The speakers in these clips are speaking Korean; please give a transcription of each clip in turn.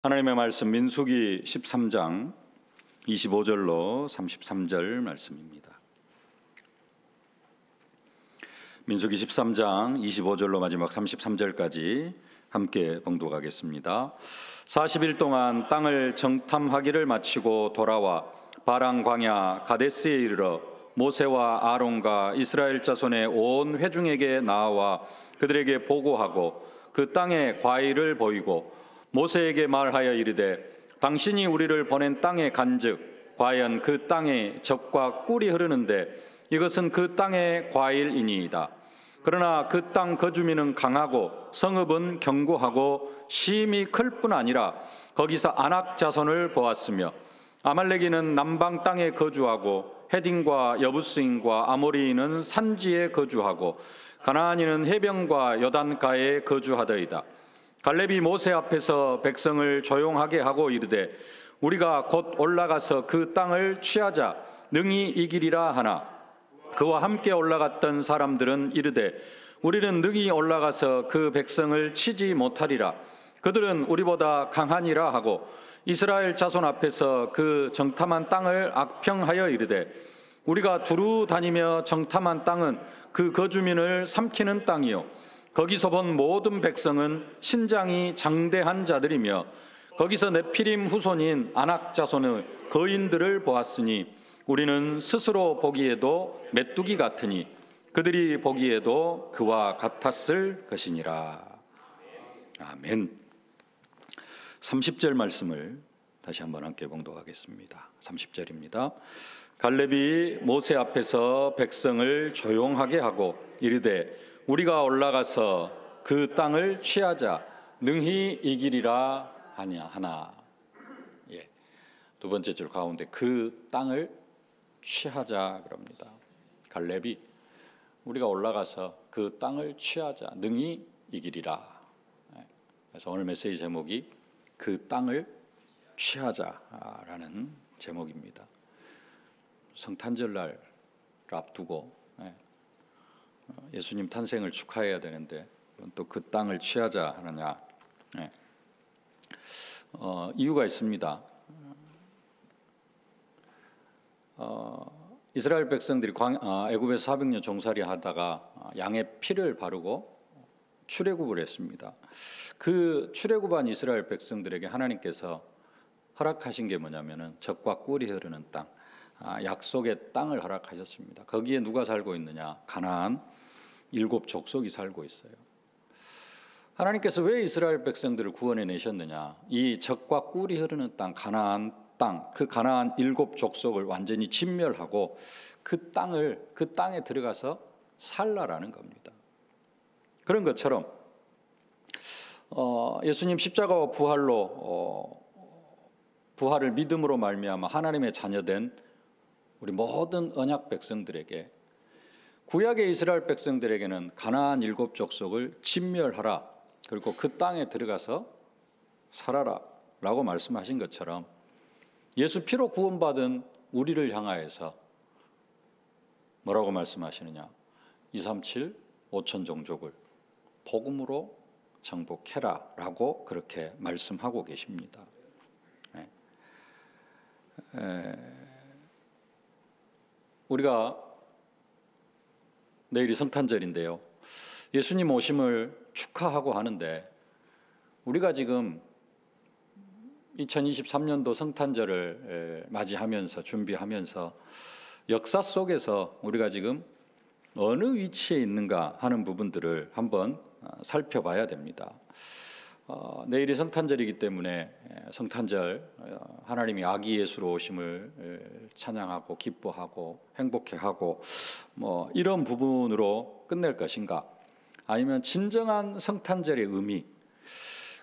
하나님의 말씀 민수기 13장 25절로 33절 말씀입니다. 민수기 13장 25절로 마지막 33절까지 함께 봉독하겠습니다. 40일 동안 땅을 정탐하기를 마치고 돌아와 바랑 광야 가데스에 이르러 모세와 아론과 이스라엘 자손의 온 회중에게 나와 그들에게 보고하고 그 땅의 과일을 보이고 모세에게 말하여 이르되 당신이 우리를 보낸 땅에 간즉 과연 그 땅에 젖과 꿀이 흐르는데 이것은 그 땅의 과일이니이다. 그러나 그 땅 거주민은 강하고 성읍은 견고하고 심히 클 뿐 아니라 거기서 아낙 자손을 보았으며 아말렉인은 남방 땅에 거주하고 헤딘과 여부스인과 아모리인은 산지에 거주하고 가나안인은 해변과 요단가에 거주하더이다. 갈렙이 모세 앞에서 백성을 조용하게 하고 이르되 우리가 곧 올라가서 그 땅을 취하자 능히 이기리라 하나 그와 함께 올라갔던 사람들은 이르되 우리는 능히 올라가서 그 백성을 치지 못하리라. 그들은 우리보다 강하니라 하고 이스라엘 자손 앞에서 그 정탐한 땅을 악평하여 이르되 우리가 두루 다니며 정탐한 땅은 그 거주민을 삼키는 땅이요 거기서 본 모든 백성은 신장이 장대한 자들이며 거기서 네피림 후손인 아낙 자손의 거인들을 보았으니 우리는 스스로 보기에도 메뚜기 같으니 그들이 보기에도 그와 같았을 것이니라. 아멘. 30절 말씀을 다시 한번 함께 봉독하겠습니다. 30절입니다. 갈렙이 모세 앞에서 백성을 조용하게 하고 이르되 우리가 올라가서 그 땅을 취하자 능히 이기리라 하나. 두 번째 줄 가운데 그 땅을 취하자 그럽니다. 갈렙이 우리가 올라가서 그 땅을 취하자 능히 이기리라. 그래서 오늘 메시지 제목이 그 땅을 취하자라는 제목입니다. 성탄절날 앞두고 예수님 탄생을 축하해야 되는데 또 그 땅을 취하자 하느냐. 이유가 있습니다. 이스라엘 백성들이 애굽에서 400년 종살이 하다가 양의 피를 바르고 출애굽을 했습니다. 그 출애굽한 이스라엘 백성들에게 하나님께서 허락하신 게 뭐냐면은 젖과 꿀이 흐르는 땅, 약속의 땅을 허락하셨습니다. 거기에 누가 살고 있느냐? 가나안 7 족속이 살고 있어요. 하나님께서 왜 이스라엘 백성들을 구원해 내셨느냐? 이 젖과 꿀이 흐르는 땅, 가나안 땅, 그 가나안 7 족속을 완전히 진멸하고 그 땅에 들어가서 살라라는 겁니다. 그런 것처럼 예수님 십자가와 부활을 믿음으로 말미암아 하나님의 자녀된 우리 모든 언약 백성들에게 구약의 이스라엘 백성들에게는 가나안 7 족속을 진멸하라 그리고 그 땅에 들어가서 살아라 라고 말씀하신 것처럼 예수 피로 구원받은 우리를 향하여서 뭐라고 말씀하시느냐? 237 5천 종족을 복음으로 정복해라 라고 그렇게 말씀하고 계십니다. 우리가 내일이 성탄절인데요. 예수님 오심을 축하하고 하는데 우리가 지금 2023년도 성탄절을 맞이하면서 준비하면서 역사 속에서 우리가 지금 어느 위치에 있는가 하는 부분들을 한번 살펴봐야 됩니다. 내일이 성탄절이기 때문에 성탄절 하나님이 아기 예수로 오심을 찬양하고 기뻐하고 행복해하고 이런 부분으로 끝낼 것인가 아니면 진정한 성탄절의 의미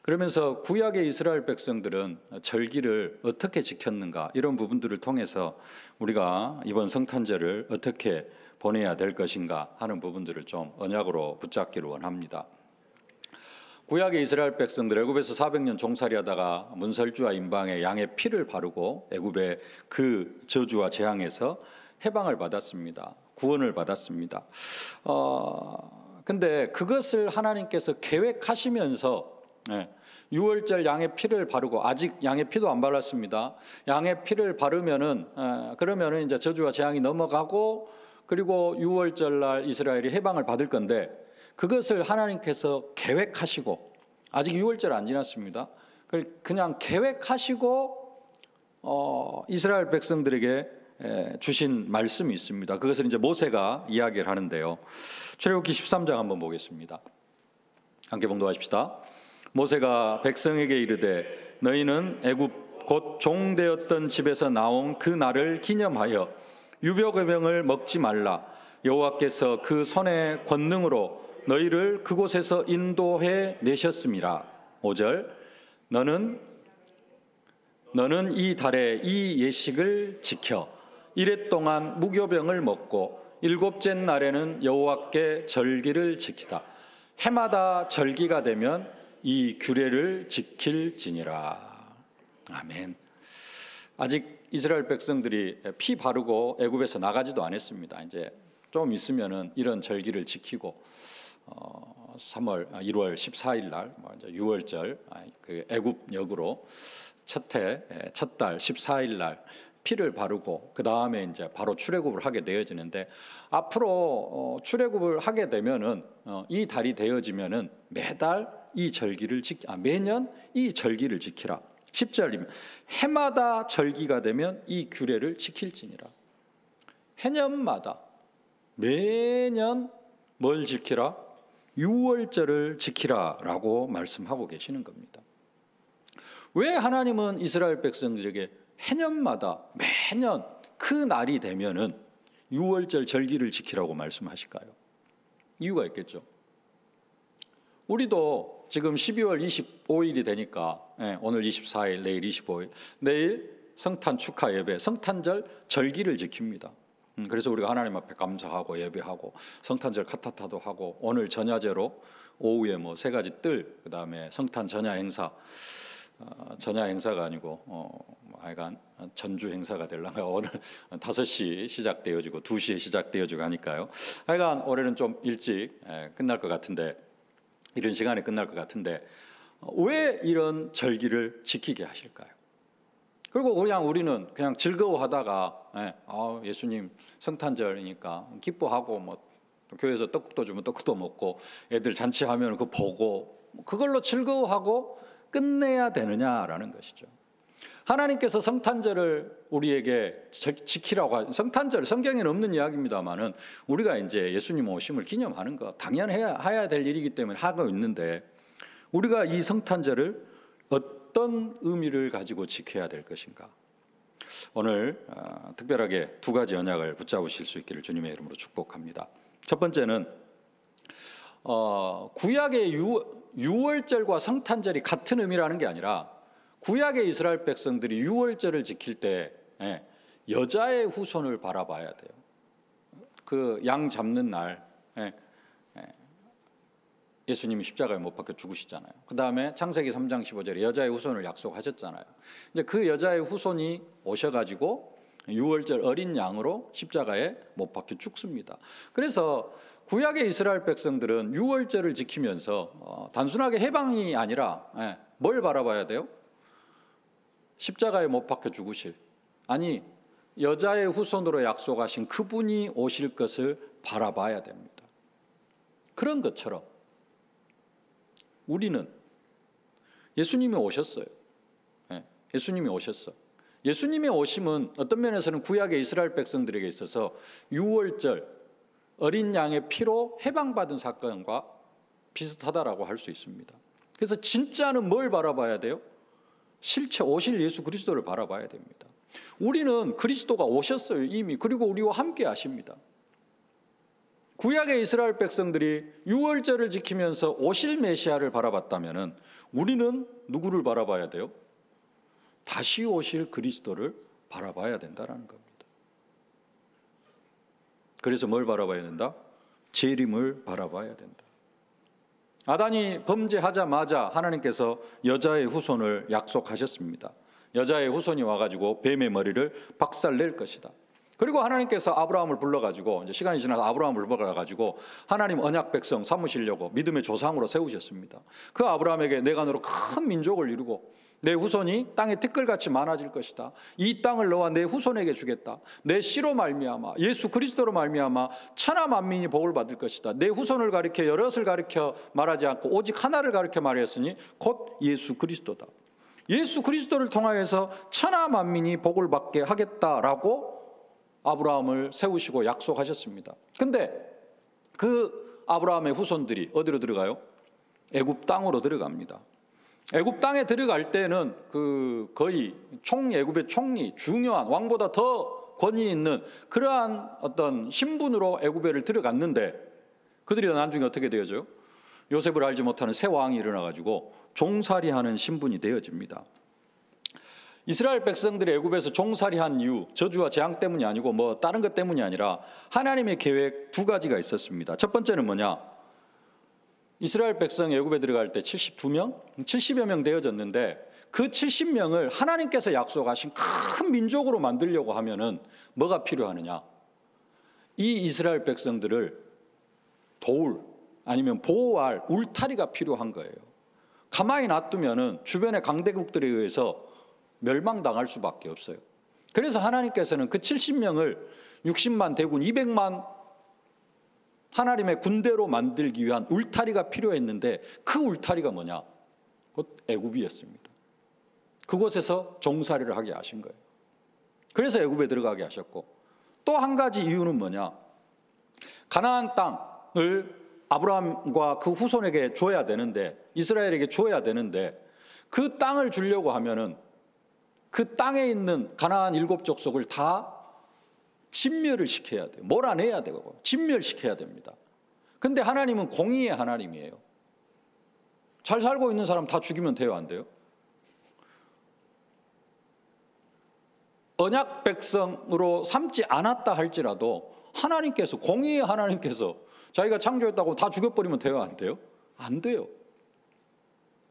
그러면서 구약의 이스라엘 백성들은 절기를 어떻게 지켰는가 이런 부분들을 통해서 우리가 이번 성탄절을 어떻게 보내야 될 것인가 하는 부분들을 좀 언약으로 붙잡기를 원합니다. 구약의 이스라엘 백성들 애굽에서 400년 종살이하다가 문설주와 임방에 양의 피를 바르고 애굽의 그 저주와 재앙에서 해방을 받았습니다. 구원을 받았습니다. 근데 그것을 하나님께서 계획하시면서 유월절 양의 피를 바르고, 아직 양의 피도 안 발랐습니다. 양의 피를 바르면은 그러면은 이제 저주와 재앙이 넘어가고, 그리고 유월절 날 이스라엘이 해방을 받을 건데, 그것을 하나님께서 계획하시고, 아직 유월절 안 지났습니다. 그냥 계획하시고 이스라엘 백성들에게 주신 말씀이 있습니다. 그것을 이제 모세가 이야기를 하는데요. 출애굽기 13장 한번 보겠습니다. 함께 봉독하십시다. 모세가 백성에게 이르되 너희는 애굽 곧 종되었던 집에서 나온 그 날을 기념하여 유별금형을 먹지 말라. 여호와께서 그 손의 권능으로 너희를 그곳에서 인도해 내셨음이라. 5절 너는 이 달에 이 예식을 지켜 이레 동안 무교병을 먹고 일곱째 날에는 여호와께 절기를 지키다. 해마다 절기가 되면 이 규례를 지킬지니라. 아멘. 아직 이스라엘 백성들이 피 바르고 애굽에서 나가지도 않았습니다. 이제 좀 있으면은 이런 절기를 지키고 1월 14일 날 이제 유월절 그 애굽역으로 첫 달 14일 날 피를 바르고 그 다음에 이제 바로 출애굽을 하게 되어지는데, 앞으로 출애굽을 하게 되면은 이 달이 되어지면은 매년 이 절기를 지키라. 10절이면 해마다 절기가 되면 이 규례를 지킬지니라. 해년마다 매년 뭘 지키라? 유월절을 지키라라고 말씀하고 계시는 겁니다. 왜 하나님은 이스라엘 백성들에게 해년마다 매년 그 날이 되면은 유월절 절기를 지키라고 말씀하실까요? 이유가 있겠죠. 우리도 지금 12월 25일이 되니까 오늘 24일, 내일 25일, 내일 성탄 축하 예배, 성탄절 절기를 지킵니다. 그래서 우리가 하나님 앞에 감사하고 예배하고 성탄절 카타타도 하고, 오늘 전야제로 오후에 뭐 3가지 뜰, 그 다음에 성탄 전야 행사, 전야 행사가 아니고 하여간 전주 행사가 되려면 오늘 5시 시작되어지고 2시에 시작되어지고 하니까요. 하여간 올해는 좀 일찍 끝날 것 같은데, 이런 시간에 끝날 것 같은데 왜 이런 절기를 지키게 하실까요? 그리고 우리는 그냥 즐거워하다가 예수님 성탄절이니까 기뻐하고 뭐 교회에서 떡국도 주면 떡국도 먹고 애들 잔치하면 그거 보고 그걸로 즐거워하고 끝내야 되느냐라는 것이죠. 하나님께서 성탄절을 우리에게 지키라고 성탄절 성경에는 없는 이야기입니다만은 우리가 이제 예수님 오심을 기념하는 거 당연해야 될 일이기 때문에 하고 있는데, 우리가 이 성탄절을 어떤 의미를 가지고 지켜야 될 것인가? 오늘 특별하게 2가지 언약을 붙잡으실 수 있기를 주님의 이름으로 축복합니다. 첫 번째는 구약의 유월절과 성탄절이 같은 의미라는 게 아니라, 구약의 이스라엘 백성들이 유월절을 지킬 때 여자의 후손을 바라봐야 돼요. 그 양 잡는 날 예수님이 십자가에 못 박혀 죽으시잖아요. 그 다음에 창세기 3장 15절에 여자의 후손을 약속하셨잖아요. 이제 그 여자의 후손이 오셔가지고 유월절 어린 양으로 십자가에 못 박혀 죽습니다. 그래서 구약의 이스라엘 백성들은 유월절을 지키면서 단순하게 해방이 아니라 뭘 바라봐야 돼요? 십자가에 못 박혀 죽으실, 아니 여자의 후손으로 약속하신 그분이 오실 것을 바라봐야 됩니다. 그런 것처럼 우리는 예수님이 오셨어요. 예수님이 오셨어. 예수님의 오심은 어떤 면에서는 구약의 이스라엘 백성들에게 있어서 유월절 어린 양의 피로 해방받은 사건과 비슷하다라고 할 수 있습니다. 그래서 진짜는 뭘 바라봐야 돼요? 실체 오실 예수 그리스도를 바라봐야 됩니다. 우리는 그리스도가 오셨어요 이미. 그리고 우리와 함께 하십니다. 구약의 이스라엘 백성들이 유월절을 지키면서 오실 메시아를 바라봤다면 우리는 누구를 바라봐야 돼요? 다시 오실 그리스도를 바라봐야 된다는 겁니다. 그래서 뭘 바라봐야 된다? 재림을 바라봐야 된다. 아단이 범죄하자마자 하나님께서 여자의 후손을 약속하셨습니다. 여자의 후손이 와가지고 뱀의 머리를 박살낼 것이다. 그리고 하나님께서 아브라함을 불러가지고 이제 시간이 지나서 아브라함을 불러가지고 하나님 언약 백성 삼으시려고 믿음의 조상으로 세우셨습니다. 그 아브라함에게 내가 너로 큰 민족을 이루고 내 후손이 땅에 티끌같이 많아질 것이다. 이 땅을 너와 내 후손에게 주겠다. 내 씨로 말미암아 예수 그리스도로 말미암아 천하 만민이 복을 받을 것이다. 내 후손을 가리켜 여럿을 가리켜 말하지 않고 오직 하나를 가리켜 말했으니 곧 예수 그리스도다. 예수 그리스도를 통하여서 천하 만민이 복을 받게 하겠다라고 아브라함을 세우시고 약속하셨습니다. 근데 그 아브라함의 후손들이 어디로 들어가요? 애굽 땅으로 들어갑니다. 애굽 땅에 들어갈 때는 그 거의 애굽의 총리, 중요한 왕보다 더 권위 있는 그러한 어떤 신분으로 애굽에를 들어갔는데 그들이 나중에 어떻게 되어져요? 요셉을 알지 못하는 새 왕이 일어나가지고 종살이하는 신분이 되어집니다. 이스라엘 백성들이 애굽에서 종살이한 이유, 저주와 재앙 때문이 아니고 뭐 다른 것 때문이 아니라 하나님의 계획 두 가지가 있었습니다. 첫 번째는 뭐냐? 이스라엘 백성이 애굽에 들어갈 때 72명, 70여 명 되어졌는데 그 70명을 하나님께서 약속하신 큰 민족으로 만들려고 하면은 뭐가 필요하느냐? 이 이스라엘 백성들을 도울 아니면 보호할 울타리가 필요한 거예요. 가만히 놔두면은 주변의 강대국들에 의해서 멸망당할 수밖에 없어요. 그래서 하나님께서는 그 70명을 60만 대군 200만 하나님의 군대로 만들기 위한 울타리가 필요했는데 그 울타리가 뭐냐? 곧 애굽이었습니다. 그곳에서 종살이를 하게 하신 거예요. 그래서 애굽에 들어가게 하셨고 또 한 가지 이유는 뭐냐? 가나안 땅을 아브라함과 그 후손에게 줘야 되는데 이스라엘에게 줘야 되는데 그 땅을 주려고 하면은 그 땅에 있는 가나안 7족속을 다 진멸을 시켜야 돼요. 몰아내야 되고 진멸시켜야 됩니다. 근데 하나님은 공의의 하나님이에요. 잘 살고 있는 사람 다 죽이면 돼요, 안 돼요? 언약 백성으로 삼지 않았다 할지라도 하나님께서 공의의 하나님께서 자기가 창조했다고 다 죽여버리면 돼요, 안 돼요? 안 돼요.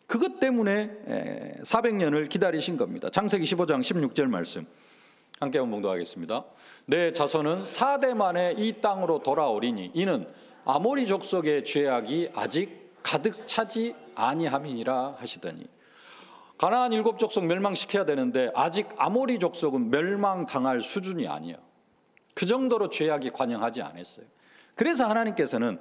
그것 때문에 400년을 기다리신 겁니다. 창세기 15장 16절 말씀 함께 한번 봉독하겠습니다. 내 자손은 4대 만에 이 땅으로 돌아오리니 이는 아모리 족속의 죄악이 아직 가득 차지 아니함이니라 하시더니 가나안 7족속 멸망시켜야 되는데 아직 아모리 족속은 멸망당할 수준이 아니에요. 그 정도로 죄악이 관영하지 않았어요. 그래서 하나님께서는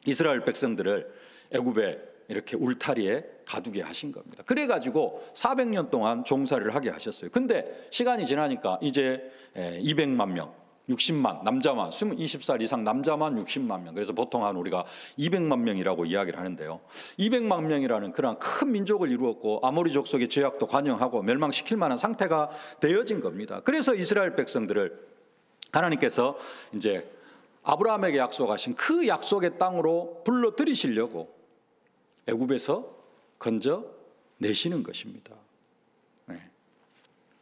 이스라엘 백성들을 애굽에 이렇게 울타리에 가두게 하신 겁니다. 그래가지고 400년 동안 종살이를 하게 하셨어요. 근데 시간이 지나니까 이제 200만 명, 60만 남자만 20살 이상 남자만 60만 명. 그래서 보통 한 우리가 200만 명이라고 이야기를 하는데요. 200만 명이라는 그런 큰 민족을 이루었고 아모리 족속의 죄악도 관영하고 멸망시킬 만한 상태가 되어진 겁니다. 그래서 이스라엘 백성들을 하나님께서 이제 아브라함에게 약속하신 그 약속의 땅으로 불러들이시려고 애굽에서 건져 내시는 것입니다. 네.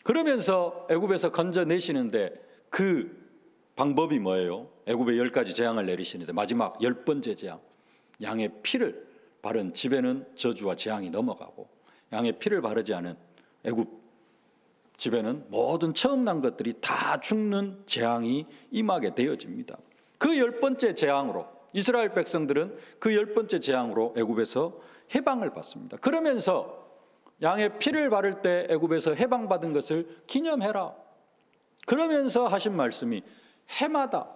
그러면서 애굽에서 건져 내시는데 그 방법이 뭐예요? 애굽에 10가지 재앙을 내리시는데 마지막 10번째 재앙, 양의 피를 바른 집에는 저주와 재앙이 넘어가고 양의 피를 바르지 않은 애굽 집에는 모든 처음 난 것들이 다 죽는 재앙이 임하게 되어집니다. 그 10번째 재앙으로 이스라엘 백성들은 그 10번째 재앙으로 애굽에서 해방을 받습니다. 그러면서 양의 피를 바를 때 애굽에서 해방받은 것을 기념해라. 그러면서 하신 말씀이 해마다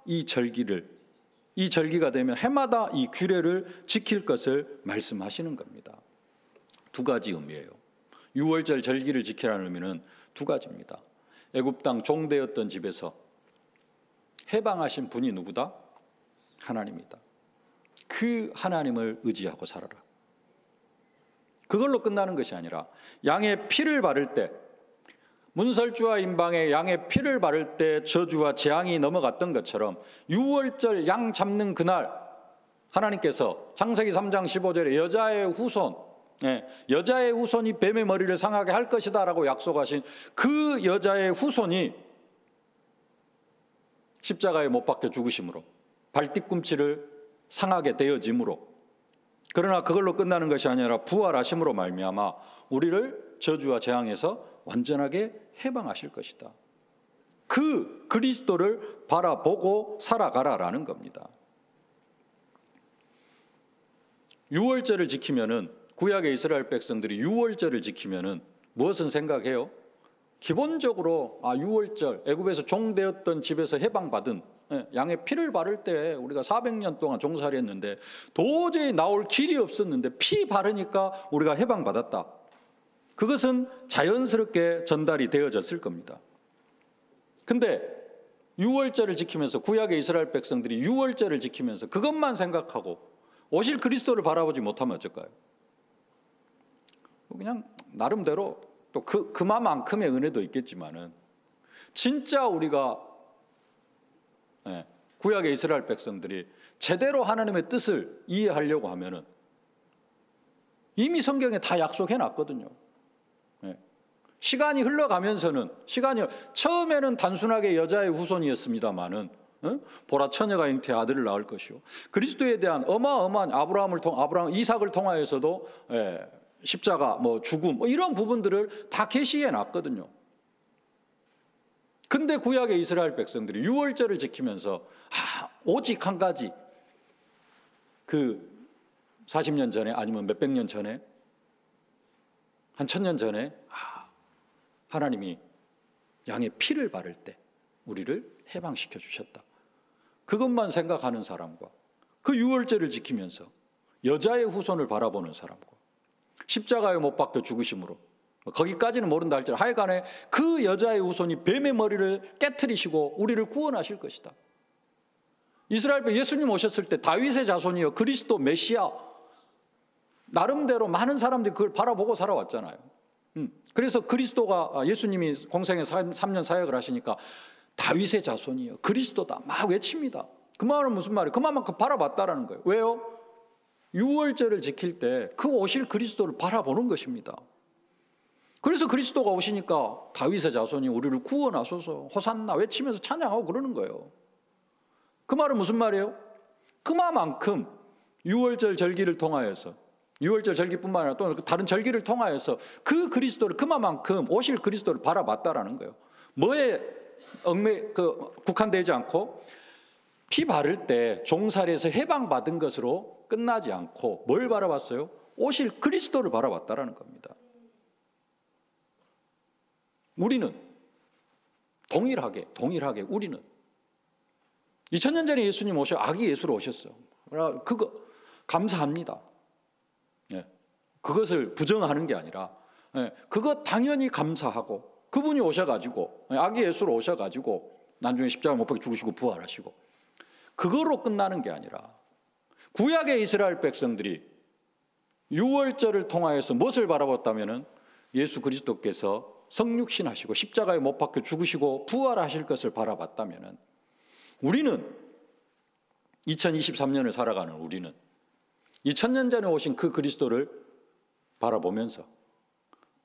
이 절기가 되면 해마다 이 규례를 지킬 것을 말씀하시는 겁니다. 두 가지 의미예요. 6월절 절기를 지키라는 의미는 두 가지입니다. 애굽 땅 종되었던 집에서 해방하신 분이 누구다? 하나님이다. 그 하나님을 의지하고 살아라. 그걸로 끝나는 것이 아니라 양의 피를 바를 때 문설주와 임방에 양의 피를 바를 때 저주와 재앙이 넘어갔던 것처럼 6월절 양 잡는 그날 하나님께서 창세기 3장 15절에 여자의 후손이 뱀의 머리를 상하게 할 것이다 라고 약속하신 그 여자의 후손이 십자가에 못 박혀 죽으심으로 발뒤꿈치를 상하게 되어짐으로 그러나 그걸로 끝나는 것이 아니라 부활하심으로 말미암아 우리를 저주와 재앙에서 완전하게 해방하실 것이다. 그 그리스도를 바라보고 살아가라라는 겁니다. 유월절을 지키면은, 구약의 이스라엘 백성들이 유월절을 지키면은 무엇은 생각해요? 기본적으로 유월절, 애굽에서 종되었던 집에서 해방받은 양의 피를 바를 때 우리가 400년 동안 종살이 했는데 도저히 나올 길이 없었는데 피 바르니까 우리가 해방받았다. 그것은 자연스럽게 전달이 되어졌을 겁니다. 근데 유월절을 지키면서, 구약의 이스라엘 백성들이 유월절을 지키면서 그것만 생각하고 오실 그리스도를 바라보지 못하면 어쩔까요? 그냥 나름대로 또 그만큼의 은혜도 있겠지만은, 진짜 우리가 구약의 이스라엘 백성들이 제대로 하나님의 뜻을 이해하려고 하면은 이미 성경에 다 약속해 놨거든요. 시간이 흘러가면서는, 처음에는 단순하게 여자의 후손이었습니다마는 보라 처녀가 잉태해 아들을 낳을 것이요, 그리스도에 대한 어마어마한 이삭을 통하여서도 십자가, 죽음, 이런 부분들을 다 계시해 놨거든요. 근데 구약의 이스라엘 백성들이 유월절을 지키면서 오직 한 가지, 그 40년 전에, 아니면 몇백 년 전에, 한 1000년 전에 하나님이 양의 피를 바를 때 우리를 해방시켜 주셨다. 그것만 생각하는 사람과, 그 유월절을 지키면서 여자의 후손을 바라보는 사람과, 십자가에 못 박혀 죽으심으로, 거기까지는 모른다 할지라도 하여간에 그 여자의 후손이 뱀의 머리를 깨트리시고 우리를 구원하실 것이다. 이스라엘 예수님 오셨을 때 다윗의 자손이여 그리스도 메시아, 나름대로 많은 사람들이 그걸 바라보고 살아왔잖아요. 그래서 그리스도가, 예수님이 공생에 3년 사역을 하시니까 다윗의 자손이여 그리스도다 막 외칩니다. 그 말은 무슨 말이에요? 그만큼 바라봤다라는 거예요. 왜요? 유월절을 지킬 때 그 오실 그리스도를 바라보는 것입니다. 그래서 그리스도가 오시니까 다윗의 자손이 우리를 구원하소서 호산나 외치면서 찬양하고 그러는 거예요. 그 말은 무슨 말이에요? 그만큼 유월절 절기를 통하여서, 유월절 절기뿐만 아니라 또 다른 절기를 통하여서 그 그리스도를, 그만큼 오실 그리스도를 바라봤다라는 거예요. 뭐에 국한되지 않고, 피 바를 때 종살이에서 해방받은 것으로 끝나지 않고 뭘 바라봤어요? 오실 그리스도를 바라봤다라는 겁니다. 우리는 동일하게 우리는 2000년 전에 예수님 아기 예수로 오셨어요. 그거 감사합니다. 그것을 부정하는 게 아니라, 그거 당연히 감사하고, 그분이 오셔가지고 아기 예수로 오셔가지고 나중에 십자가 못 박혀 죽으시고 부활하시고, 그거로 끝나는 게 아니라 구약의 이스라엘 백성들이 유월절을 통하여서 무엇을 바라봤다면은 예수 그리스도께서 성육신하시고 십자가에 못 박혀 죽으시고 부활하실 것을 바라봤다면은, 우리는 2023년을 살아가는 우리는 2000년 전에 오신 그 그리스도를 바라보면서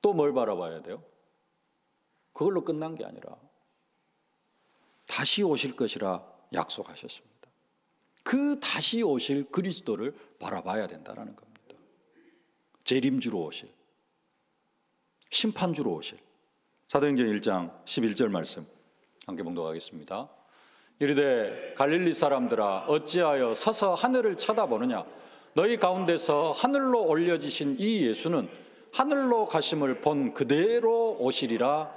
또 뭘 바라봐야 돼요? 그걸로 끝난 게 아니라 다시 오실 것이라 약속하셨습니다. 그 다시 오실 그리스도를 바라봐야 된다는 겁니다. 재림주로 오실, 심판주로 오실. 사도행전 1장 11절 말씀 함께 봉독하겠습니다. 이르되 갈릴리 사람들아 어찌하여 서서 하늘을 쳐다보느냐, 너희 가운데서 하늘로 올려지신 이 예수는 하늘로 가심을 본 그대로 오시리라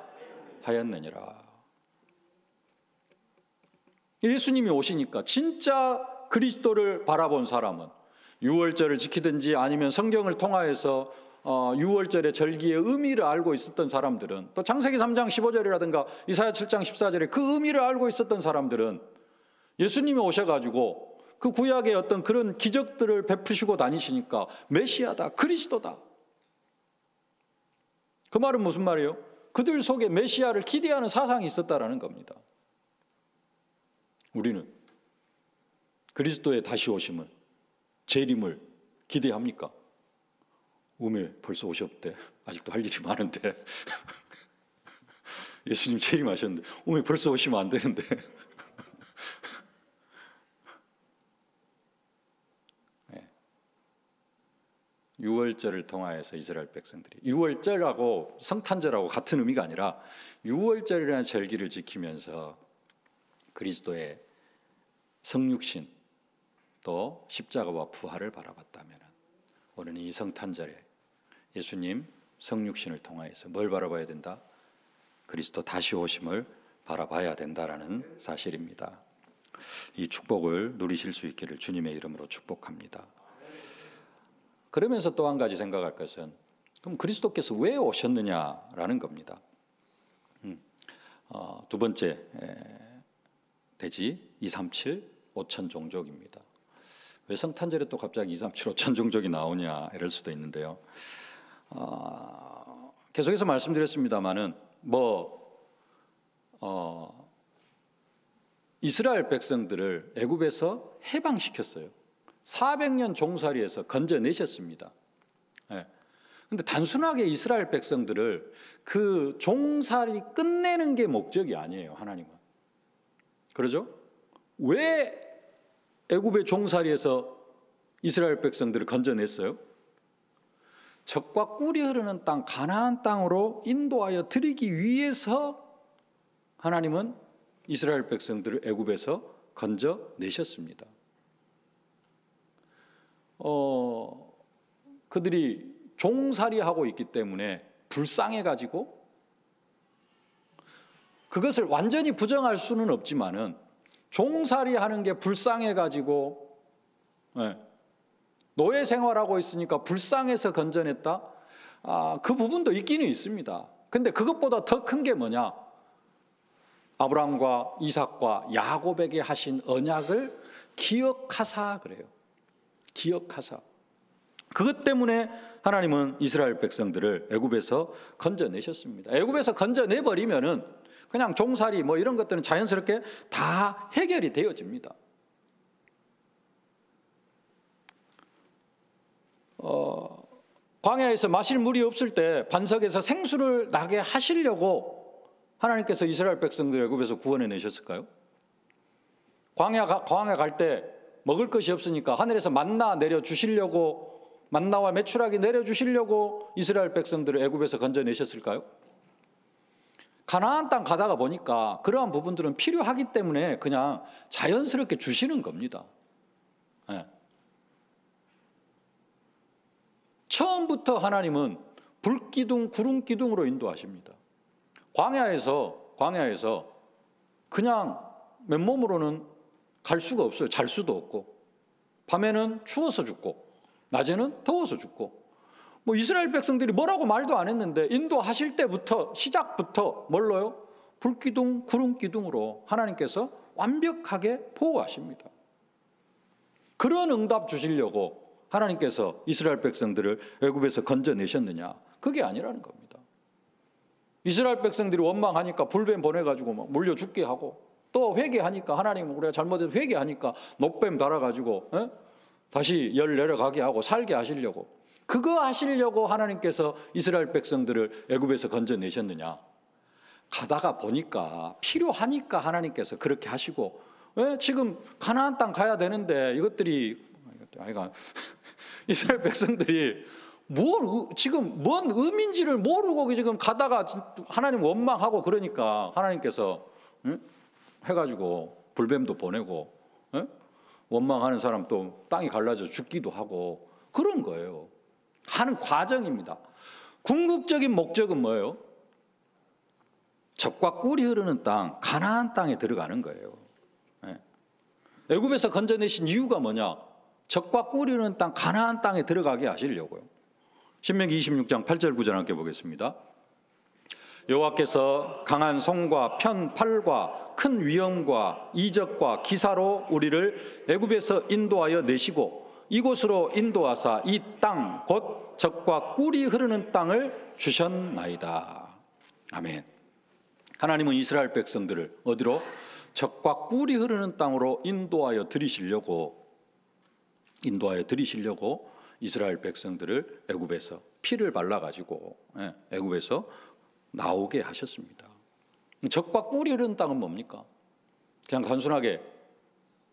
하였느니라. 예수님이 오시니까 진짜 그리스도를 바라본 사람은, 유월절을 지키든지 아니면 성경을 통하여서 유월절의 절기의 의미를 알고 있었던 사람들은, 또 창세기 3장 15절이라든가 이사야 7장 14절에 그 의미를 알고 있었던 사람들은 예수님이 오셔가지고 그 구약의 어떤 그런 기적들을 베푸시고 다니시니까 메시아다, 그리스도다. 그 말은 무슨 말이에요? 그들 속에 메시아를 기대하는 사상이 있었다라는 겁니다. 우리는 그리스도의 다시 오심을, 재림을 기대합니까? 벌써 오셨대. 아직도 할 일이 많은데. 예수님 재림하셨는데 벌써 오시면 안 되는데. 유월절을 통하여서 이스라엘 백성들이, 유월절하고 성탄절하고 같은 의미가 아니라 유월절이라는 절기를 지키면서 그리스도의 성육신 또 십자가와 부활을 바라봤다면 우리는 이 성탄절에 예수님 성육신을 통하여서 뭘 바라봐야 된다? 그리스도 다시 오심을 바라봐야 된다라는 사실입니다. 이 축복을 누리실 수 있기를 주님의 이름으로 축복합니다. 그러면서 또 한 가지 생각할 것은, 그럼 그리스도께서 왜 오셨느냐라는 겁니다. 두 번째 대지 237 5천 종족입니다. 왜 성탄절에 또 갑자기 237 5천 종족이 나오냐 이럴 수도 있는데요. 계속해서 말씀드렸습니다마는 이스라엘 백성들을 애굽에서 해방시켰어요. 400년 종살이에서 건져내셨습니다. 그런데 단순하게 이스라엘 백성들을 그 종살이 끝내는 게 목적이 아니에요. 하나님은. 그러죠? 왜 애굽의 종살이에서 이스라엘 백성들을 건져냈어요? 젖과 꿀이 흐르는 땅 가나안 땅으로 인도하여 드리기 위해서 하나님은 이스라엘 백성들을 애굽에서 건져내셨습니다. 그들이 종살이하고 있기 때문에 불쌍해가지고, 그것을 완전히 부정할 수는 없지만은 종살이하는 게 불쌍해가지고 노예 생활하고 있으니까 불쌍해서 건져냈다. 그 부분도 있기는 있습니다. 근데 그것보다 더 큰 게 뭐냐? 아브라함과 이삭과 야곱에게 하신 언약을 기억하사 그래요. 기억하사. 그것 때문에 하나님은 이스라엘 백성들을 애굽에서 건져내셨습니다. 애굽에서 건져내버리면은 그냥 종살이 뭐 이런 것들은 자연스럽게 다 해결이 되어집니다. 광야에서 마실 물이 없을 때 반석에서 생수를 나게 하시려고 하나님께서 이스라엘 백성들을 애굽에서 구원해 내셨을까요? 광야 갈 때 먹을 것이 없으니까 하늘에서 만나 내려 주시려고, 만나와 메추라기 내려 주시려고 이스라엘 백성들을 애굽에서 건져내셨을까요? 가나안 땅 가다가 보니까 그러한 부분들은 필요하기 때문에 그냥 자연스럽게 주시는 겁니다. 처음부터 하나님은 불기둥, 구름기둥으로 인도하십니다. 광야에서 그냥 맨몸으로는 갈 수가 없어요. 잘 수도 없고, 밤에는 추워서 죽고, 낮에는 더워서 죽고, 이스라엘 백성들이 뭐라고 말도 안 했는데 인도하실 때부터, 시작부터 뭘로요? 불기둥, 구름기둥으로 하나님께서 완벽하게 보호하십니다. 그런 응답 주시려고 하나님께서 이스라엘 백성들을 애굽에서 건져내셨느냐? 그게 아니라는 겁니다. 이스라엘 백성들이 원망하니까 불뱀 보내가지고 막 물려 죽게 하고, 또 회개하니까, 하나님 우리가 잘못해서 회개하니까 녹뱀 달아가지고 다시 열 내려가게 하고 살게 하시려고, 그거 하시려고 하나님께서 이스라엘 백성들을 애굽에서 건져내셨느냐? 가다가 보니까 필요하니까 하나님께서 그렇게 하시고, 지금 가나안 땅 가야 되는데 이것들이 이스라엘 백성들이 지금 뭔 의미인지를 모르고 지금 가다가 하나님 원망하고 그러니까 하나님께서 해가지고 불뱀도 보내고 원망하는 사람 또 땅이 갈라져 죽기도 하고 그런 거예요. 하는 과정입니다. 궁극적인 목적은 뭐예요? 젖과 꿀이 흐르는 땅, 가나안 땅에 들어가는 거예요. 애굽에서 건져내신 이유가 뭐냐? 젖과 꿀이 흐르는 땅, 가나안 땅에 들어가게 하시려고요. 신명기 26장 8절 9절 함께 보겠습니다. 여호와께서 강한 손과 편 팔과 큰 위엄과 이적과 기사로 우리를 애굽에서 인도하여 내시고 이곳으로 인도하사 이 땅 곧 젖과 꿀이 흐르는 땅을 주셨나이다. 아멘. 하나님은 이스라엘 백성들을 어디로? 젖과 꿀이 흐르는 땅으로 인도하여 드리시려고 이스라엘 백성들을 애굽에서 피를 발라가지고 애굽에서 나오게 하셨습니다. 젖과 꿀이 흐르는 땅은 뭡니까? 그냥 단순하게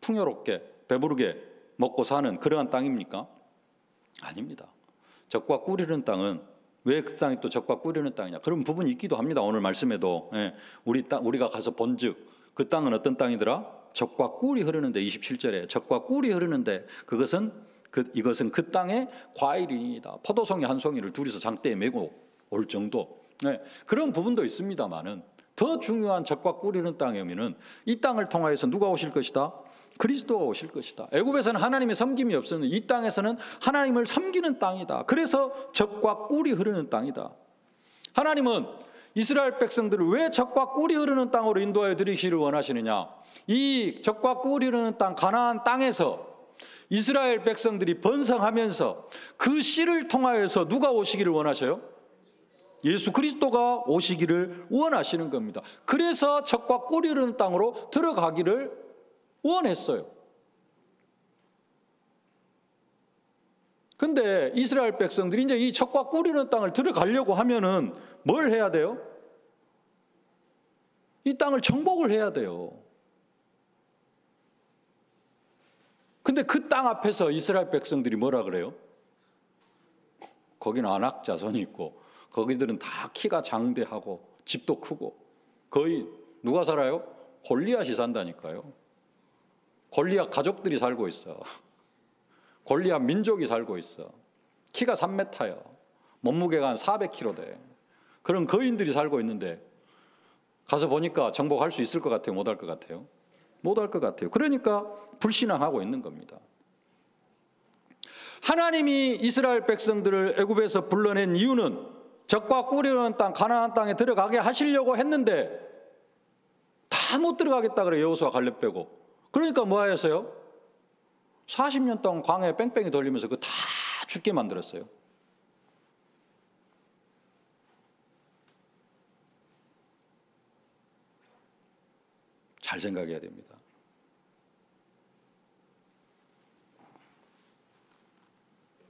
풍요롭게 배부르게 먹고 사는 그러한 땅입니까? 아닙니다. 적과 꿀 흐르는 땅은 왜 그 땅이 또 적과 꿀 흐르는 땅이냐? 그런 부분이 있기도 합니다. 오늘 말씀에도 우리가 가서 본즉 그 땅은 어떤 땅이더라? 적과 꿀이 흐르는데 27절에 적과 꿀이 흐르는데 이것은 그 땅의 과일이니이다. 포도송이 한 송이를 둘이서 장대에 메고 올 정도. 그런 부분도 있습니다만은 더 중요한 적과 꿀이 흐르는 땅의 의미는 이 땅을 통하여서 누가 오실 것이다? 그리스도가 오실 것이다. 애굽에서는 하나님의 섬김이 없었는데 이 땅에서는 하나님을 섬기는 땅이다. 그래서 적과 꿀이 흐르는 땅이다. 하나님은 이스라엘 백성들을 왜 적과 꿀이 흐르는 땅으로 인도하여 드리기를 원하시느냐? 이 적과 꿀이 흐르는 땅 가나안 땅에서 이스라엘 백성들이 번성하면서 그 씨를 통하여서 누가 오시기를 원하셔요? 예수 그리스도가 오시기를 원하시는 겁니다. 그래서 적과 꿀이 흐르는 땅으로 들어가기를 원했어요. 근데 이스라엘 백성들이 이제 이 적과 꿀이 흐르는 땅을 들어가려고 하면은 뭘 해야 돼요? 이 땅을 정복을 해야 돼요. 근데 그 땅 앞에서 이스라엘 백성들이 뭐라 그래요? 거기는 아낙 자손이 있고 거기들은 다 키가 장대하고 집도 크고 거의 누가 살아요? 골리앗이 산다니까요. 골리앗 가족들이 살고 있어. 골리앗 민족이 살고 있어. 키가 3m야. 몸무게가 한 400kg 돼. 그런 거인들이 살고 있는데 가서 보니까 정복할 수 있을 것 같아요? 못 할 것 같아요? 못 할 것 같아요. 그러니까 불신앙하고 있는 겁니다. 하나님이 이스라엘 백성들을 애굽에서 불러낸 이유는 적과 꿀이 흐르는 땅 가나안 땅에 들어가게 하시려고 했는데 다 못 들어가겠다 그래. 여호수아 갈렙 빼고. 그러니까 뭐 하였어요? 40년 동안 광야에 뺑뺑이 돌리면서 그거 다 죽게 만들었어요. 잘 생각해야 됩니다.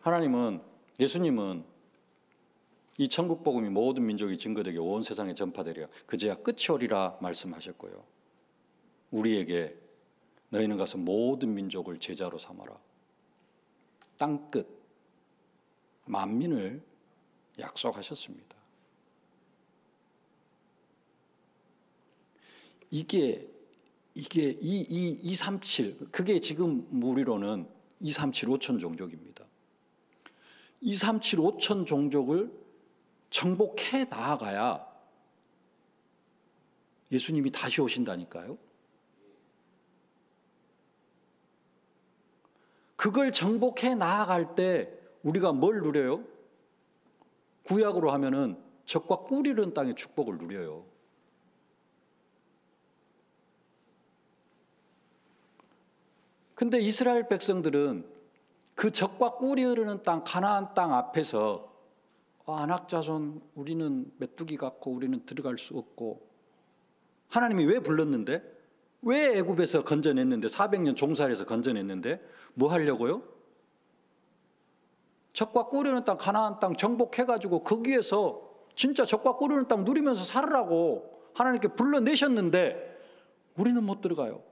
하나님은, 예수님은 이 천국 복음이 모든 민족이 증거되게 온 세상에 전파되려 그제야 끝이 오리라 말씀하셨고요. 우리에게 너희는 가서 모든 민족을 제자로 삼아라. 땅끝 만민을 약속하셨습니다. 이게 237 그게 지금 우리로는 237 5천 종족입니다. 237 5천 종족을 정복해 나아가야 예수님이 다시 오신다니까요. 그걸 정복해 나아갈 때 우리가 뭘 누려요? 구약으로 하면은 적과 꿀이 흐르는 땅의 축복을 누려요. 근데 이스라엘 백성들은 그 적과 꿀이 흐르는 땅 가나안 땅 앞에서 아낙 자손 우리는 메뚜기 같고 우리는 들어갈 수 없고 하나님이 왜 불렀는데? 왜 애굽에서 건져냈는데 400년 종살이에서 건져냈는데 뭐 하려고요? 적과 꿀이 흐르는 땅 가나안 땅 정복해가지고 거기에서 진짜 적과 꿀이 흐르는 땅 누리면서 살으라고 하나님께 불러내셨는데 우리는 못 들어가요.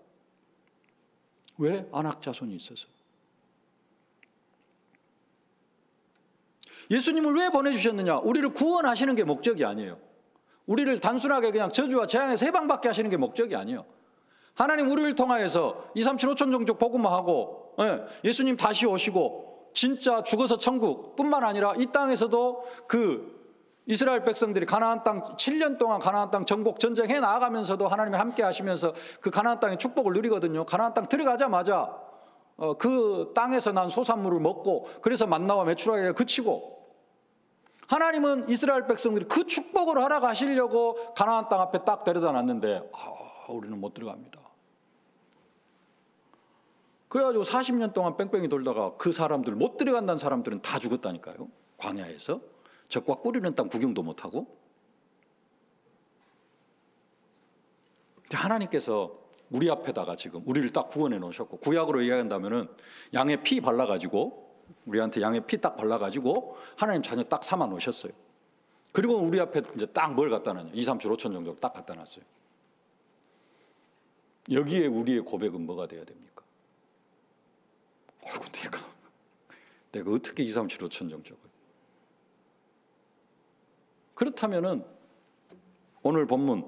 왜? 아낙 자손이 있어서. 예수님을 왜 보내주셨느냐? 우리를 구원하시는 게 목적이 아니에요. 우리를 단순하게 그냥 저주와 재앙에서 해방받게 하시는 게 목적이 아니에요. 하나님 우리를 통하여서 237 5천 종족 복음화하고 예수님 다시 오시고 진짜 죽어서 천국 뿐만 아니라 이 땅에서도 그 이스라엘 백성들이 가나안 땅 7년 동안 가나안 땅 정복 전쟁해 나아가면서도 하나님이 함께 하시면서 그 가나안 땅의 축복을 누리거든요. 가나안 땅 들어가자마자 그 땅에서 난 소산물을 먹고 그래서 만나와 메추라기가 그치고 하나님은 이스라엘 백성들이 그 축복을 하러 가시려고 가나안 땅 앞에 딱 데려다 놨는데 우리는 못 들어갑니다. 그래가지고 40년 동안 뺑뺑이 돌다가 그 사람들 못 들어간다는 사람들은 다 죽었다니까요. 광야에서 적과 꿀이는 땅 구경도 못하고. 하나님께서 우리 앞에다가 지금 우리를 딱 구원해 놓으셨고 구약으로 이야기한다면은 양의 피 발라가지고 우리한테 양의 피 딱 발라가지고 하나님 자녀 딱 삼아 놓으셨어요. 그리고 우리 앞에 이제 딱 뭘 갖다 놨냐? 237 5천 정도 딱 갖다 놨어요. 여기에 우리의 고백은 뭐가 돼야 됩니까? 내가 어떻게 237 5천 정적을 그렇다면은 오늘 본문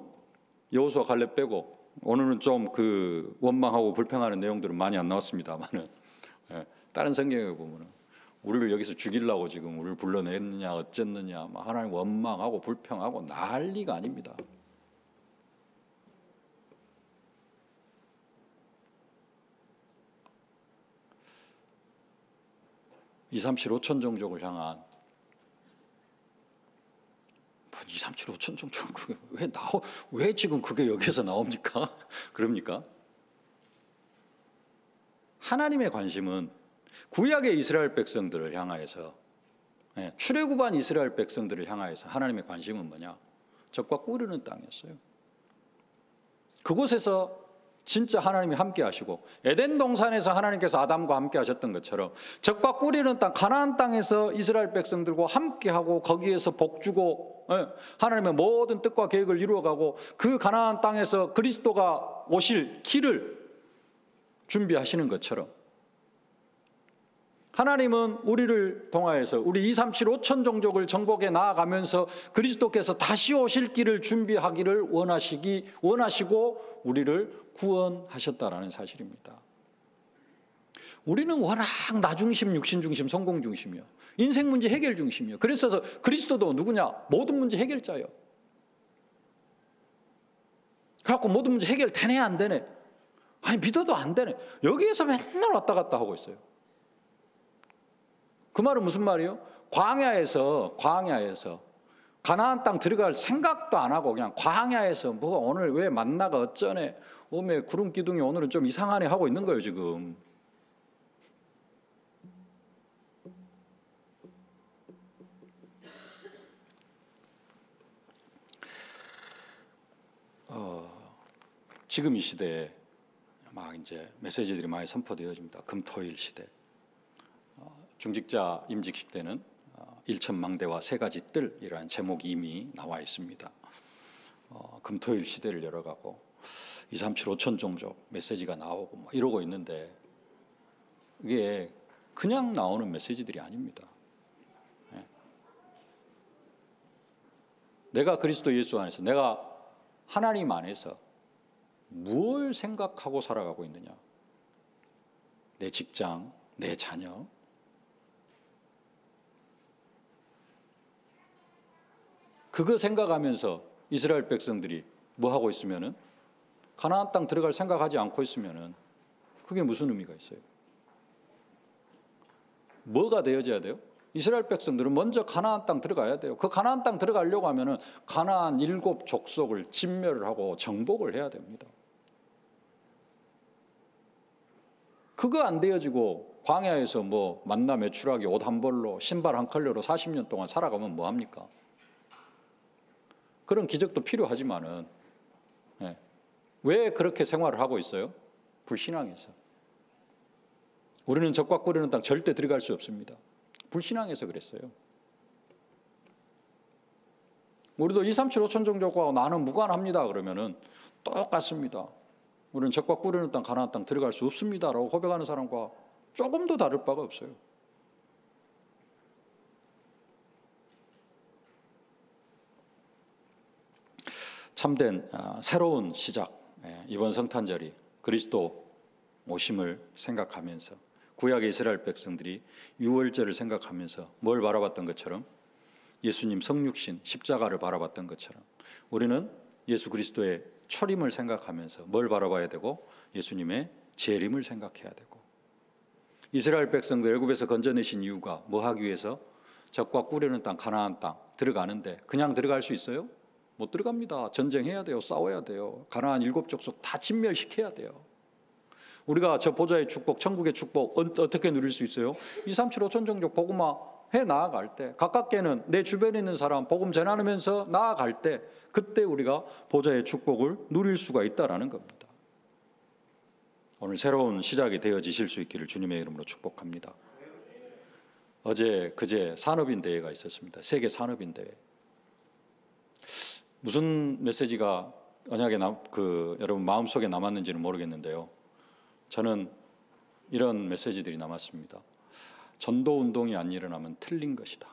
여호수아 갈렙 빼고 오늘은 좀 그 원망하고 불평하는 내용들은 많이 안 나왔습니다만은 다른 성경에 보면은 우리를 여기서 죽이려고 지금 우리를 불러냈느냐 어쨌느냐 막 하나님 원망하고 불평하고 난리가 아닙니다. 2, 3, 7, 5천 종족을 향한 2, 3, 7, 5천 종족 그게 왜 지금 그게 여기서 나옵니까? 그럽니까? 하나님의 관심은 구약의 이스라엘 백성들을 향하여서 출애굽한 이스라엘 백성들을 향하여서 하나님의 관심은 뭐냐? 적과 꿀르는 땅이었어요. 그곳에서 진짜 하나님이 함께 하시고 에덴 동산에서 하나님께서 아담과 함께 하셨던 것처럼 적과 꿀이는 땅 가나안 땅에서 이스라엘 백성들과 함께 하고 거기에서 복주고 하나님의 모든 뜻과 계획을 이루어가고 그 가나안 땅에서 그리스도가 오실 길을 준비하시는 것처럼 하나님은 우리를 통하여서 우리 2, 3, 7, 5천 종족을 정복해 나아가면서 그리스도께서 다시 오실 길을 준비하기를 원하시고 우리를 구원하셨다라는 사실입니다. 우리는 워낙 나 중심, 육신 중심, 성공 중심이요. 인생 문제 해결 중심이요. 그래서 그리스도도 누구냐? 모든 문제 해결자예요. 그래갖고 모든 문제 해결되네 안 되네? 아니 믿어도 안 되네. 여기에서 맨날 왔다 갔다 하고 있어요. 그 말은 무슨 말이에요? 광야에서 가나안 땅 들어갈 생각도 안 하고 그냥 광야에서 뭐 오늘 왜 만나가 어쩌네 오메 구름 기둥이 오늘은 좀 이상하네 하고 있는 거예요 지금. 지금 이 시대에 막 이제 메시지들이 많이 선포되어집니다. 금토일 시대. 중직자 임직식 때는 일천망대와 세 가지 뜰이라는 제목이 이미 나와 있습니다. 금토일 시대를 열어가고 2, 3, 7, 5천 종족 메시지가 나오고 뭐 이러고 있는데 이게 그냥 나오는 메시지들이 아닙니다. 내가 그리스도 예수 안에서 내가 하나님 안에서 무엇을 생각하고 살아가고 있느냐? 내 직장, 내 자녀, 그거 생각하면서 이스라엘 백성들이 뭐 하고 있으면은 가나안 땅 들어갈 생각하지 않고 있으면은 그게 무슨 의미가 있어요? 뭐가 되어져야 돼요? 이스라엘 백성들은 먼저 가나안 땅 들어가야 돼요. 그 가나안 땅 들어가려고 하면은 가나안 7 족속을 진멸을 하고 정복을 해야 됩니다. 그거 안 되어지고 광야에서 뭐 만나 매출하기 옷 한 벌로 신발 한 컬러로 40년 동안 살아가면 뭐 합니까? 그런 기적도 필요하지만은 왜 그렇게 생활을 하고 있어요? 불신앙에서. 우리는 적과 꿀이는 땅 절대 들어갈 수 없습니다. 불신앙에서 그랬어요. 우리도 2, 3, 7, 5천 종족과 나는 무관합니다 그러면은 똑같습니다. 우리는 적과 꿀이는 땅 가나안 땅 들어갈 수 없습니다라고 고백하는 사람과 조금도 다를 바가 없어요. 참된 새로운 시작, 이번 성탄절이 그리스도 오심을 생각하면서 구약의 이스라엘 백성들이 유월절을 생각하면서 뭘 바라봤던 것처럼 예수님 성육신 십자가를 바라봤던 것처럼 우리는 예수 그리스도의 초림을 생각하면서 뭘 바라봐야 되고 예수님의 재림을 생각해야 되고 이스라엘 백성들 애굽에서 건져내신 이유가 뭐 하기 위해서 적과 꿀이는 땅 가나안 땅 들어가는데 그냥 들어갈 수 있어요? 못 들어갑니다. 전쟁해야 돼요. 싸워야 돼요. 가나안 7 족속 다 진멸시켜야 돼요. 우리가 저 보좌의 축복, 천국의 축복 어떻게 누릴 수 있어요? 2, 3, 7, 5천 종족 복음화 해 나아갈 때 가깝게는 내 주변에 있는 사람 복음 전하면서 나아갈 때 그때 우리가 보좌의 축복을 누릴 수가 있다라는 겁니다. 오늘 새로운 시작이 되어지실 수 있기를 주님의 이름으로 축복합니다. 어제 그제 산업인 대회가 있었습니다. 세계 산업인 대회. 무슨 메시지가 언약에 여러분 마음속에 남았는지는 모르겠는데요. 저는 이런 메시지들이 남았습니다. 전도 운동이 안 일어나면 틀린 것이다.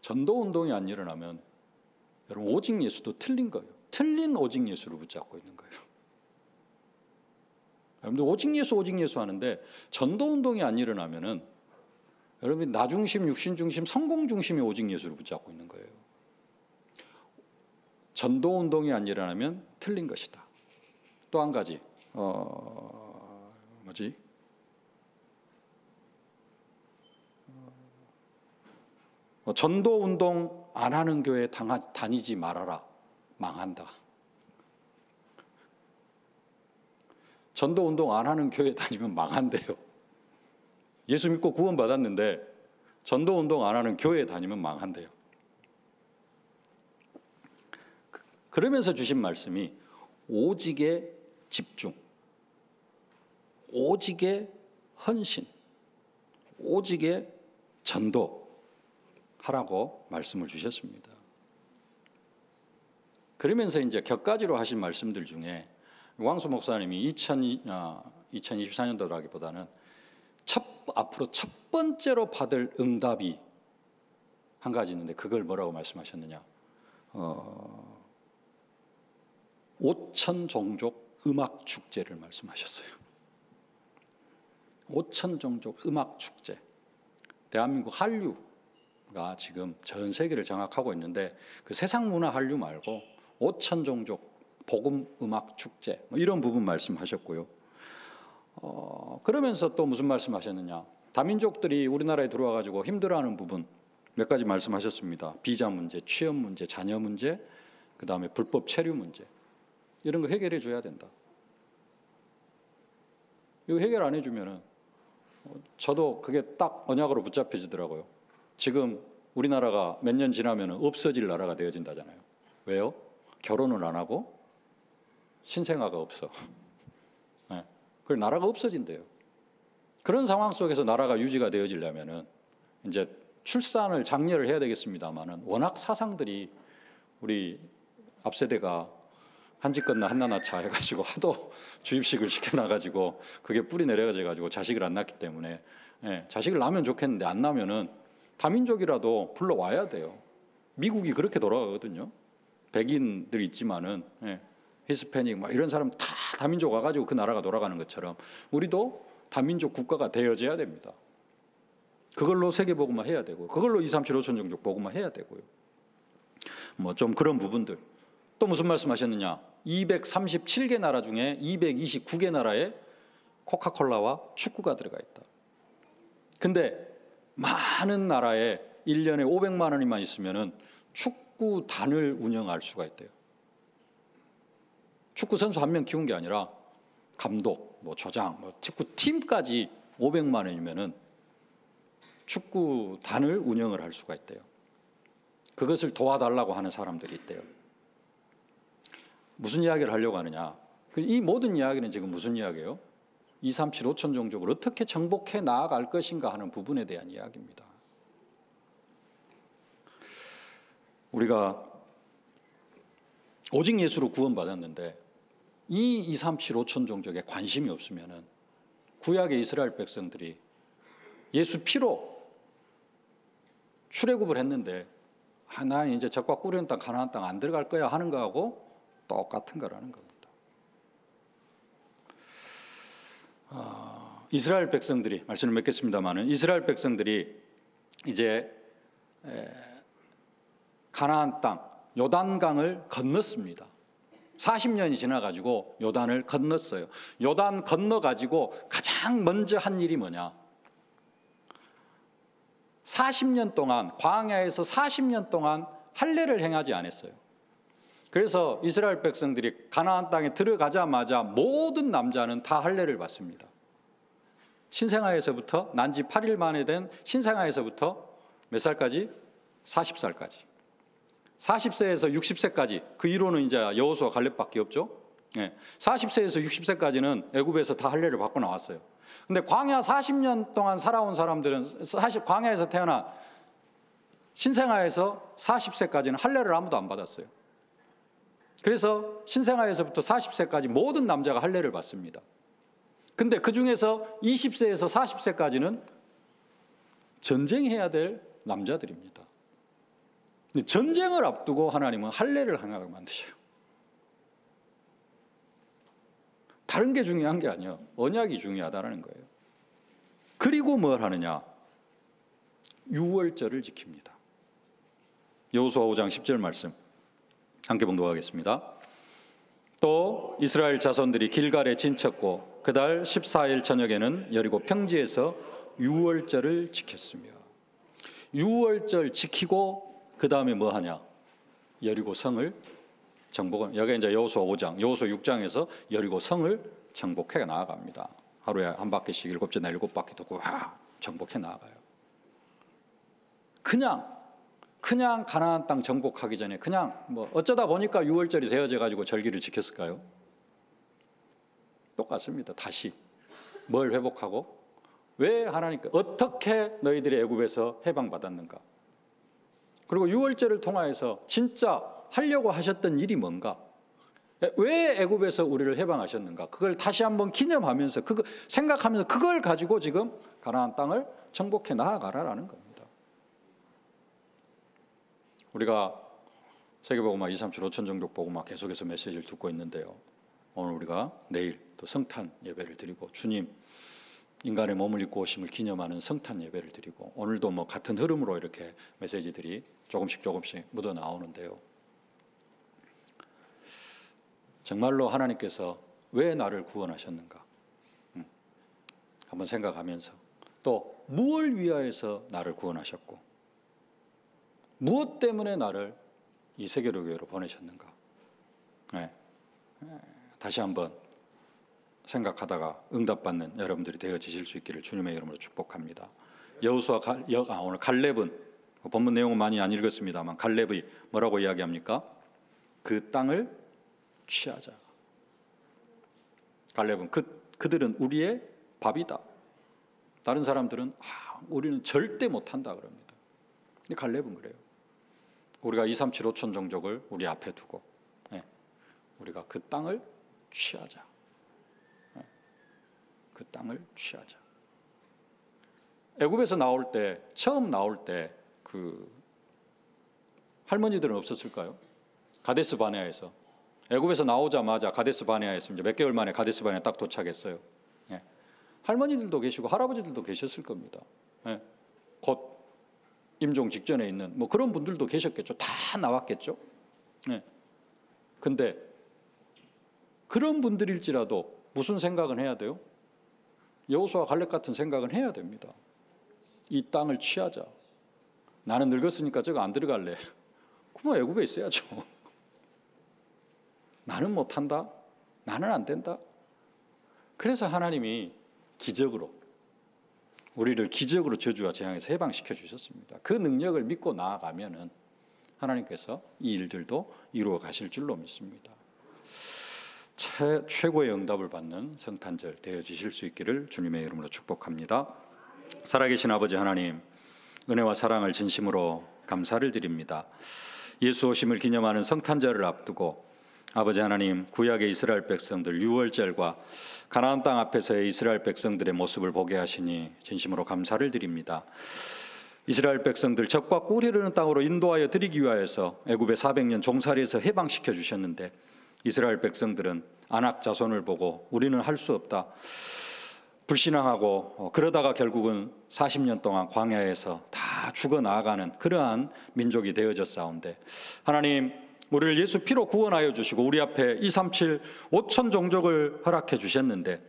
전도운동이 안 일어나면 여러분 오직 예수도 틀린 거예요. 틀린 오직 예수를 붙잡고 있는 거예요. 여러분들 오직 예수 하는데 전도운동이 안 일어나면은 여러분이 나 중심, 육신 중심, 성공 중심의 오직 예수를 붙잡고 있는 거예요. 전도운동이 안 일어나면 틀린 것이다. 또 한 가지 전도운동 안 하는 교회 다니지 말아라. 망한다. 전도운동 안 하는 교회 다니면 망한대요. 예수 믿고 구원받았는데 전도운동 안 하는 교회 다니면 망한대요. 그러면서 주신 말씀이 오직의 집중, 오직의 헌신, 오직의 전도하라고 말씀을 주셨습니다. 그러면서 이제 격가지로 하신 말씀들 중에 유광수 목사님이 2024년도라기보다는 앞으로 첫 번째로 받을 응답이 한 가지 있는데 그걸 뭐라고 말씀하셨느냐? 5천 종족 음악 축제를 말씀하셨어요. 5천 종족 음악 축제. 대한민국 한류가 지금 전 세계를 장악하고 있는데 그 세상 문화 한류 말고 5천 종족 복음 음악 축제 이런 부분 말씀하셨고요. 그러면서 또 무슨 말씀하셨느냐? 다민족들이 우리나라에 들어와 가지고 힘들어하는 부분 몇 가지 말씀하셨습니다. 비자 문제, 취업 문제, 자녀 문제, 그 다음에 불법 체류 문제 이런 거 해결해 줘야 된다. 이거 해결 안 해주면은 저도 그게 딱 언약으로 붙잡혀지더라고요. 지금 우리나라가 몇 년 지나면 없어질 나라가 되어진다잖아요. 왜요? 결혼을 안 하고 신생아가 없어. 네. 그래서 나라가 없어진대요. 그런 상황 속에서 나라가 유지가 되어지려면은 이제 출산을 장려를 해야 되겠습니다만은 워낙 사상들이 우리 앞세대가 한집 건너 한나나차 해가지고 하도 주입식을 시켜놔가지고 그게 뿌리 내려가지고 자식을 안 낳기 때문에 자식을 낳으면 좋겠는데 안 낳으면은 다민족이라도 불러와야 돼요. 미국이 그렇게 돌아가거든요. 백인들 있지만은 히스패닉 막 이런 사람 다 다민족 와가지고 그 나라가 돌아가는 것처럼 우리도 다민족 국가가 되어져야 됩니다. 그걸로 세계복음화 해야 되고 그걸로 2, 3, 7, 5천 종족 복음화 해야 되고요. 뭐 좀 그런 부분들. 또 무슨 말씀하셨느냐? 237개 나라 중에 229개 나라에 코카콜라와 축구가 들어가 있다. 근데 많은 나라에 1년에 500만 원이만 있으면은 축구단을 운영할 수가 있대요. 축구 선수 한 명 키운 게 아니라 감독, 뭐 조장, 뭐 축구팀까지 500만 원이면은 축구단을 운영을 할 수가 있대요. 그것을 도와달라고 하는 사람들이 있대요. 무슨 이야기를 하려고 하느냐? 이 모든 이야기는 지금 무슨 이야기예요? 2, 3, 7, 5천 종족을 어떻게 정복해 나아갈 것인가 하는 부분에 대한 이야기입니다. 우리가 오직 예수로 구원받았는데 이 2, 3, 7, 5천 종족에 관심이 없으면은 구약의 이스라엘 백성들이 예수 피로 출애굽을 했는데 난 이제 적과 꿀이는 땅 가나안 땅 안 들어갈 거야 하는 거하고 똑같은 거라는 겁니다. 이스라엘 백성들이 말씀을 맺겠습니다마는 이스라엘 백성들이 이제 가나안 땅 요단강을 건넜습니다. 40년이 지나가지고 요단을 건넜어요. 요단 건너가지고 가장 먼저 한 일이 뭐냐? 40년 동안 광야에서 40년 동안 할례를 행하지 않았어요. 그래서 이스라엘 백성들이 가나안 땅에 들어가자마자 모든 남자는 다 할례를 받습니다. 신생아에서부터 난지 8일 만에 된 신생아에서부터 몇 살까지? 40살까지. 40세에서 60세까지 그 이후로는 이제 여호수아 갈렙밖에 없죠. 40세에서 60세까지는 애굽에서 다 할례를 받고 나왔어요. 근데 광야 40년 동안 살아온 사람들은 광야에서 태어난 신생아에서 40세까지는 할례를 아무도 안 받았어요. 그래서 신생아에서부터 40세까지 모든 남자가 할례를 받습니다. 근데 그 중에서 20세에서 40세까지는 전쟁해야 될 남자들입니다. 근데 전쟁을 앞두고 하나님은 할례를 하나를 만드셔요. 다른 게 중요한 게 아니에요. 언약이 중요하다는 거예요. 그리고 뭘 하느냐? 유월절을 지킵니다. 여호수아 5장 10절 말씀 함께 봉독하겠습니다. 또 이스라엘 자손들이 길갈에 진쳤고 그달 14일 저녁에는 여리고 평지에서 유월절을 지켰으며, 유월절 지키고 그 다음에 뭐 하냐? 여리고 성을 정복은, 여기 이제 여호수아 5장, 여호수아 6장에서 여리고 성을 정복해 나아갑니다. 하루에 한 바퀴씩 7째 날 7바퀴 도고 정복해 나아가요. 그냥 가나안 땅 정복하기 전에 그냥 뭐 어쩌다 보니까 유월절이 되어져 가지고 절기를 지켰을까요? 똑같습니다. 다시 뭘 회복하고, 왜 하나님께 어떻게 너희들이 애굽에서 해방받았는가, 그리고 유월절을 통하여서 진짜 하려고 하셨던 일이 뭔가, 왜 애굽에서 우리를 해방하셨는가, 그걸 다시 한번 기념하면서 그거 생각하면서 그걸 가지고 지금 가나안 땅을 정복해 나아가라라는 겁니다. 우리가 세계복음화 237 5천 종족 복음화 계속해서 메시지를 듣고 있는데요. 오늘 우리가 내일 또 성탄 예배를 드리고 주님 인간의 몸을 입고 오심을 기념하는 성탄 예배를 드리고, 오늘도 뭐 같은 흐름으로 이렇게 메시지들이 조금씩 묻어 나오는데요. 정말로 하나님께서 왜 나를 구원하셨는가 한번 생각하면서, 또 무엇을 위하여서 나를 구원하셨고 무엇 때문에 나를 이 세계로교회로 보내셨는가, 다시 한번 생각하다가 응답받는 여러분들이 되어지실 수 있기를 주님의 이름으로 축복합니다. 여호수아 오늘 갈렙은 본문 내용은 많이 안 읽었습니다만 갈렙이 뭐라고 이야기합니까? 그 땅을 취하자. 갈렙은 그들은 우리의 밥이다. 다른 사람들은 우리는 절대 못한다 그럽니다. 근데 갈렙은 그래요. 우리가 237 5천 종족을 우리 앞에 두고 우리가 그 땅을 취하자. 그 땅을 취하자. 애굽에서 나올 때, 처음 나올 때 그 할머니들은 없었을까요? 가데스 바네아에서 애굽에서 나오자마자 가데스 바네아에서 이제 몇 개월 만에 가데스 바네아 딱 도착했어요. 할머니들도 계시고 할아버지들도 계셨을 겁니다. 곧 임종 직전에 있는 뭐 그런 분들도 계셨겠죠. 다 나왔겠죠. 근데 그런 분들일지라도 무슨 생각은 해야 돼요? 여호수아 갈렙 같은 생각은 해야 됩니다. 이 땅을 취하자. 나는 늙었으니까 저거 안 들어갈래. 그럼 애굽에 있어야죠. 나는 못한다. 나는 안 된다. 그래서 하나님이 기적으로 우리를 기적으로 저주와 재앙에서 해방시켜 주셨습니다. 그 능력을 믿고 나아가면은 하나님께서 이 일들도 이루어 가실 줄로 믿습니다. 최고의 응답을 받는 성탄절 되어지실 수 있기를 주님의 이름으로 축복합니다. 살아계신 아버지 하나님, 은혜와 사랑을 진심으로 감사를 드립니다. 예수 오심을 기념하는 성탄절을 앞두고 아버지 하나님, 구약의 이스라엘 백성들 유월절과 가나안 땅 앞에서의 이스라엘 백성들의 모습을 보게 하시니 진심으로 감사를 드립니다. 이스라엘 백성들 적과 꿀 흐르는 땅으로 인도하여 드리기 위하여서 애굽의 400년 종살이에서 해방시켜 주셨는데, 이스라엘 백성들은 아낙 자손을 보고 우리는 할 수 없다 불신앙하고 그러다가 결국은 40년 동안 광야에서 다 죽어 나아가는 그러한 민족이 되어졌사온데, 하나님 우리를 예수 피로 구원하여 주시고 우리 앞에 237 5천 종족을 허락해 주셨는데,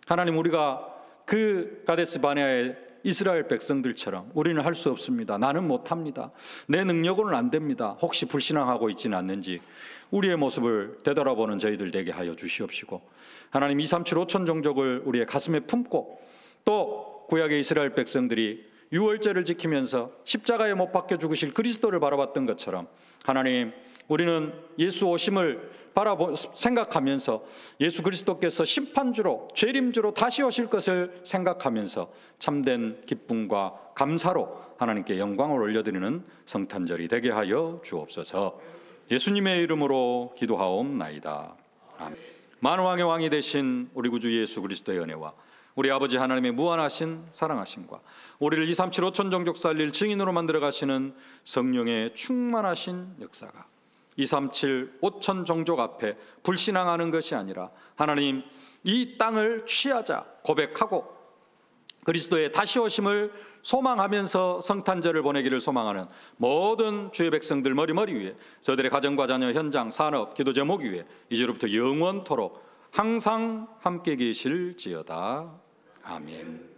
하나님 우리가 그 가데스 바네아의 이스라엘 백성들처럼 우리는 할 수 없습니다. 나는 못합니다. 내 능력으로는 안 됩니다. 혹시 불신앙하고 있지는 않는지 우리의 모습을 되돌아보는 저희들 되게 하여 주시옵시고, 하나님 237 5천 종족을 우리의 가슴에 품고, 또 구약의 이스라엘 백성들이 유월절을 지키면서 십자가에 못 박혀 죽으실 그리스도를 바라봤던 것처럼, 하나님 우리는 예수 오심을 생각하면서 예수 그리스도께서 심판주로 죄림주로 다시 오실 것을 생각하면서 참된 기쁨과 감사로 하나님께 영광을 올려드리는 성탄절이 되게 하여 주옵소서. 예수님의 이름으로 기도하옵나이다. 아멘. 만왕의 왕이 되신 우리 구주 예수 그리스도의 은혜와 우리 아버지 하나님의 무한하신 사랑하심과 우리를 237 5천 종족 살릴 증인으로 만들어 가시는 성령의 충만하신 역사가 237 5천 종족 앞에 불신앙하는 것이 아니라 하나님 이 땅을 취하자 고백하고 그리스도의 다시 오심을 소망하면서 성탄절을 보내기를 소망하는 모든 주의 백성들 머리 위에 저들의 가정과 자녀, 현장, 산업, 기도 제목 위에 이제로부터 영원토록 항상 함께 계실지어다. 아멘.